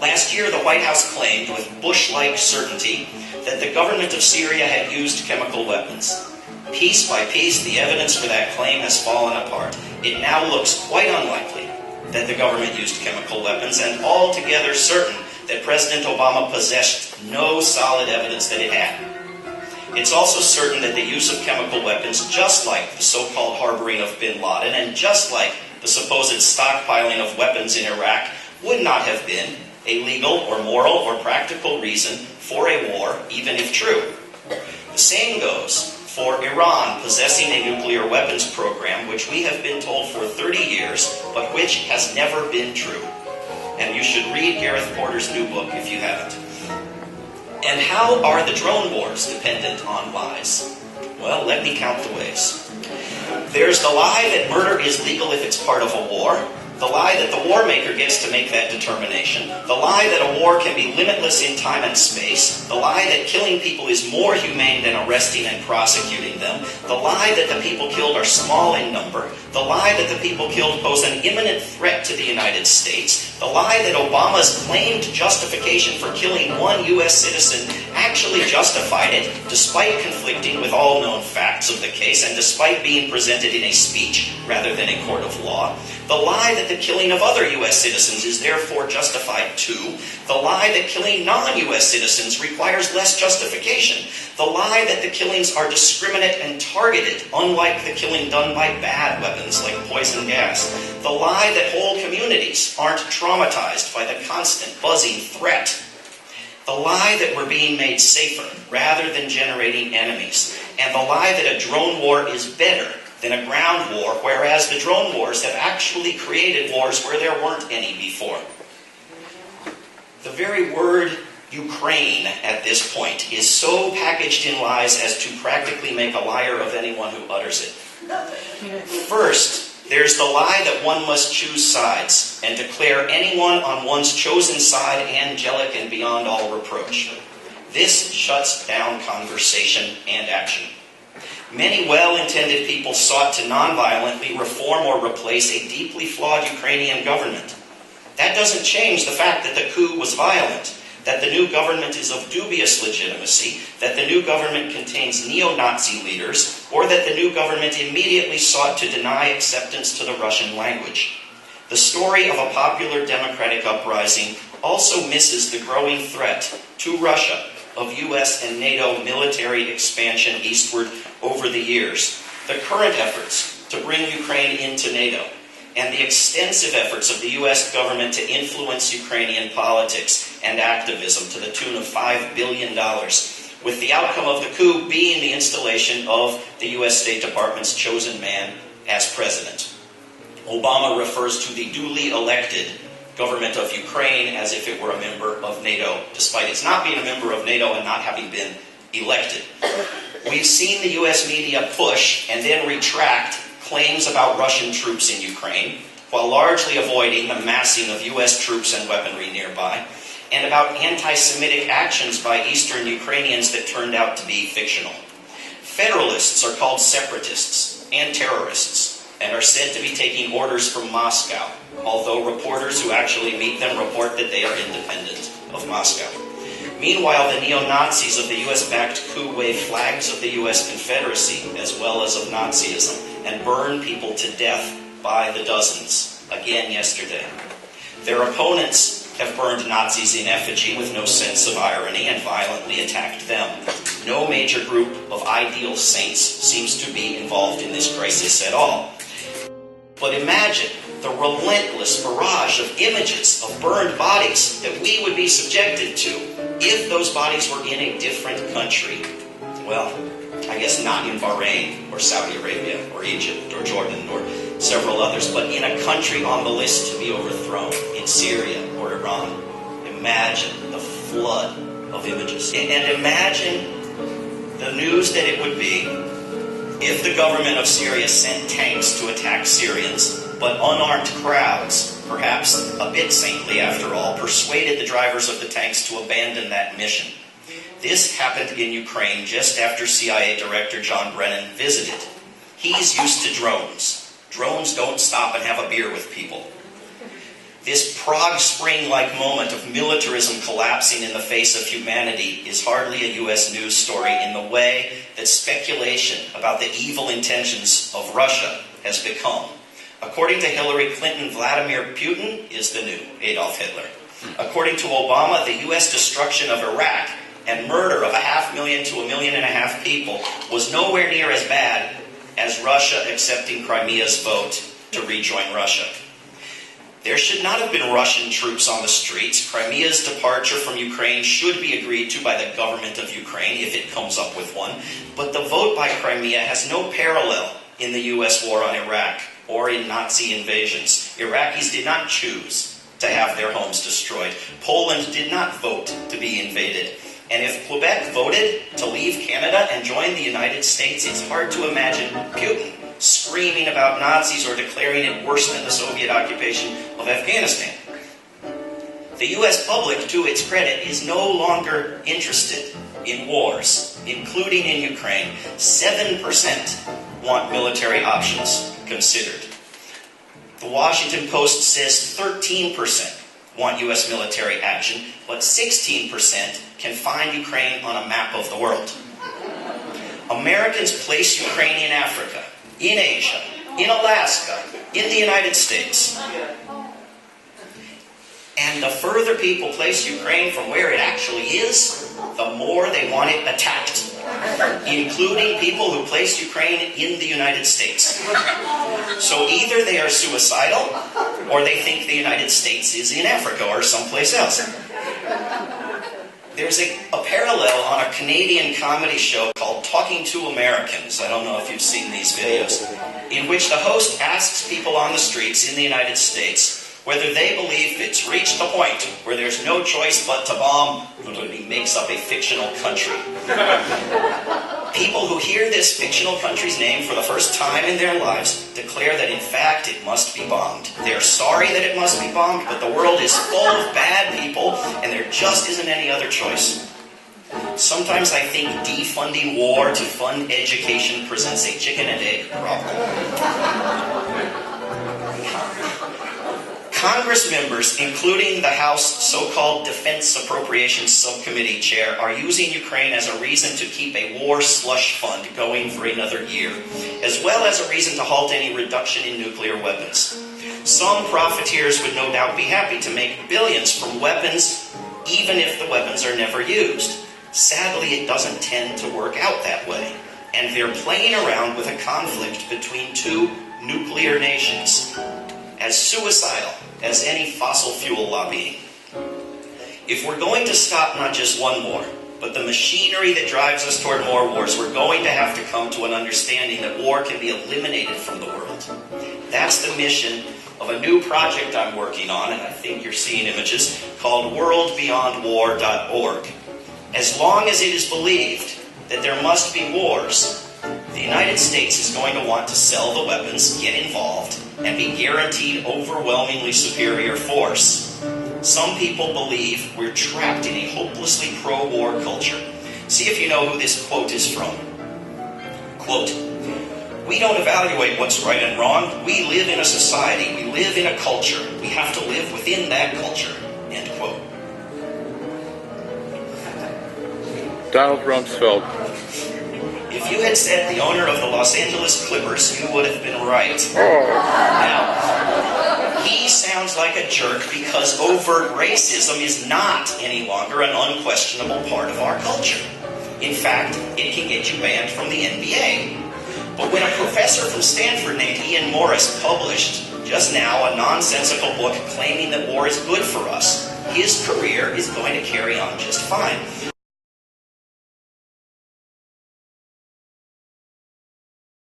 Last year, the White House claimed with Bush-like certainty that the government of Syria had used chemical weapons. Piece by piece, the evidence for that claim has fallen apart. It now looks quite unlikely that the government used chemical weapons, and altogether certain that President Obama possessed no solid evidence that it had. It's also certain that the use of chemical weapons, just like the so-called harboring of bin Laden, and just like the supposed stockpiling of weapons in Iraq, would not have been a legal or moral or practical reason for a war, even if true. The same goes for Iran possessing a nuclear weapons program, which we have been told for 30 years, but which has never been true. And you should read Gareth Porter's new book if you haven't. And how are the drone wars dependent on lies? Well, let me count the ways. There's the lie that murder is legal if it's part of a war. The lie that the war maker gets to make that determination. The lie that a war can be limitless in time and space. The lie that killing people is more humane than arresting and prosecuting them. The lie that the people killed are small in number. The lie that the people killed pose an imminent threat to the United States. The lie that Obama's claimed justification for killing one U.S. citizen actually justified it, despite conflicting with all known facts of the case and despite being presented in a speech rather than a court of law. The lie that the killing of other U.S. citizens is therefore justified too. The lie that killing non-U.S. citizens requires less justification. The lie that the killings are discriminate and targeted, unlike the killing done by bad weapons like poison gas. The lie that whole communities aren't traumatized by the constant buzzing threat. The lie that we're being made safer rather than generating enemies. And the lie that a drone war is better than a ground war, whereas the drone wars have actually created wars where there weren't any before. The very word Ukraine at this point is so packaged in lies as to practically make a liar of anyone who utters it. First, there's the lie that one must choose sides and declare anyone on one's chosen side angelic and beyond all reproach. This shuts down conversation and action. Many well-intended people sought to non-violently reform or replace a deeply flawed Ukrainian government. That doesn't change the fact that the coup was violent, that the new government is of dubious legitimacy, that the new government contains neo-Nazi leaders, or that the new government immediately sought to deny acceptance to the Russian language. The story of a popular democratic uprising also misses the growing threat to Russia of U.S. and NATO military expansion eastward over the years, the current efforts to bring Ukraine into NATO, and the extensive efforts of the U.S. government to influence Ukrainian politics and activism to the tune of $5 billion, with the outcome of the coup being the installation of the U.S. State Department's chosen man as president. Obama refers to the duly elected government of Ukraine as if it were a member of NATO, despite its not being a member of NATO and not having been elected. We've seen the U.S. media push and then retract claims about Russian troops in Ukraine, while largely avoiding the massing of U.S. troops and weaponry nearby, and about anti-Semitic actions by Eastern Ukrainians that turned out to be fictional. Federalists are called separatists and terrorists, and are said to be taking orders from Moscow, although reporters who actually meet them report that they are independent of Moscow. Meanwhile, the neo-Nazis of the U.S.-backed coup wave flags of the U.S. Confederacy, as well as of Nazism, and burn people to death by the dozens, again yesterday. Their opponents have burned Nazis in effigy with no sense of irony and violently attacked them. No major group of ideal saints seems to be involved in this crisis at all. But imagine the relentless barrage of images of burned bodies that we would be subjected to if those bodies were in a different country. Well, I guess not in Bahrain or Saudi Arabia or Egypt or Jordan or several others, but in a country on the list to be overthrown, in Syria or Iran. Imagine the flood of images. And imagine the news that it would be if the government of Syria sent tanks to attack Syrians, but unarmed crowds, perhaps a bit saintly after all, persuaded the drivers of the tanks to abandon that mission. This happened in Ukraine just after CIA Director John Brennan visited. He's used to drones. Drones don't stop and have a beer with people. This Prague Spring-like moment of militarism collapsing in the face of humanity is hardly a U.S. news story in the way that speculation about the evil intentions of Russia has become. According to Hillary Clinton, Vladimir Putin is the new Adolf Hitler. According to Obama, the U.S. destruction of Iraq and murder of 500,000 to 1.5 million people was nowhere near as bad as Russia accepting Crimea's vote to rejoin Russia. There should not have been Russian troops on the streets. Crimea's departure from Ukraine should be agreed to by the government of Ukraine, if it comes up with one. But the vote by Crimea has no parallel in the U.S. war on Iraq or in Nazi invasions. Iraqis did not choose to have their homes destroyed. Poland did not vote to be invaded. And if Quebec voted to leave Canada and join the United States, it's hard to imagine Putin screaming about Nazis or declaring it worse than the Soviet occupation of Afghanistan. The U.S. public, to its credit, is no longer interested in wars, including in Ukraine. 7% want military options considered. The Washington Post says 13% want U.S. military action, but 16% can find Ukraine on a map of the world. Americans place Ukraine in Africa, in Asia, in Alaska, in the United States. And the further people place Ukraine from where it actually is, the more they want it attacked, including people who place Ukraine in the United States. So either they are suicidal, or they think the United States is in Africa or someplace else. There's a parallel on a Canadian comedy show called Talking to Americans. I don't know if you've seen these videos, in which the host asks people on the streets in the United States whether they believe it's reached the point where there's no choice but to bomb, and he makes up a fictional country. People who hear this fictional country's name for the first time in their lives declare that in fact it must be bombed. They're sorry that it must be bombed, but the world is full of bad people and there just isn't any other choice. Sometimes I think defunding war to fund education presents a chicken and egg problem. Congress members, including the House so-called Defense Appropriations Subcommittee chair, are using Ukraine as a reason to keep a war slush fund going for another year, as well as a reason to halt any reduction in nuclear weapons. Some profiteers would no doubt be happy to make billions from weapons, even if the weapons are never used. Sadly, it doesn't tend to work out that way, and they're playing around with a conflict between two nuclear nations, as suicidal as any fossil fuel lobbying. If we're going to stop not just one war, but the machinery that drives us toward more wars, we're going to have to come to an understanding that war can be eliminated from the world. That's the mission of a new project I'm working on, and I think you're seeing images, called worldbeyondwar.org. As long as it is believed that there must be wars, the United States is going to want to sell the weapons, get involved, and be guaranteed overwhelmingly superior force. Some people believe we're trapped in a hopelessly pro-war culture. See if you know who this quote is from. Quote, "We don't evaluate what's right and wrong. We live in a society. We live in a culture. We have to live within that culture." End quote. Donald Rumsfeld. If you had said the owner of the Los Angeles Clippers, you would have been right. Now, he sounds like a jerk because overt racism is not any longer an unquestionable part of our culture. In fact, it can get you banned from the NBA. But when a professor from Stanford named Ian Morris published just now a nonsensical book claiming that war is good for us, his career is going to carry on just fine.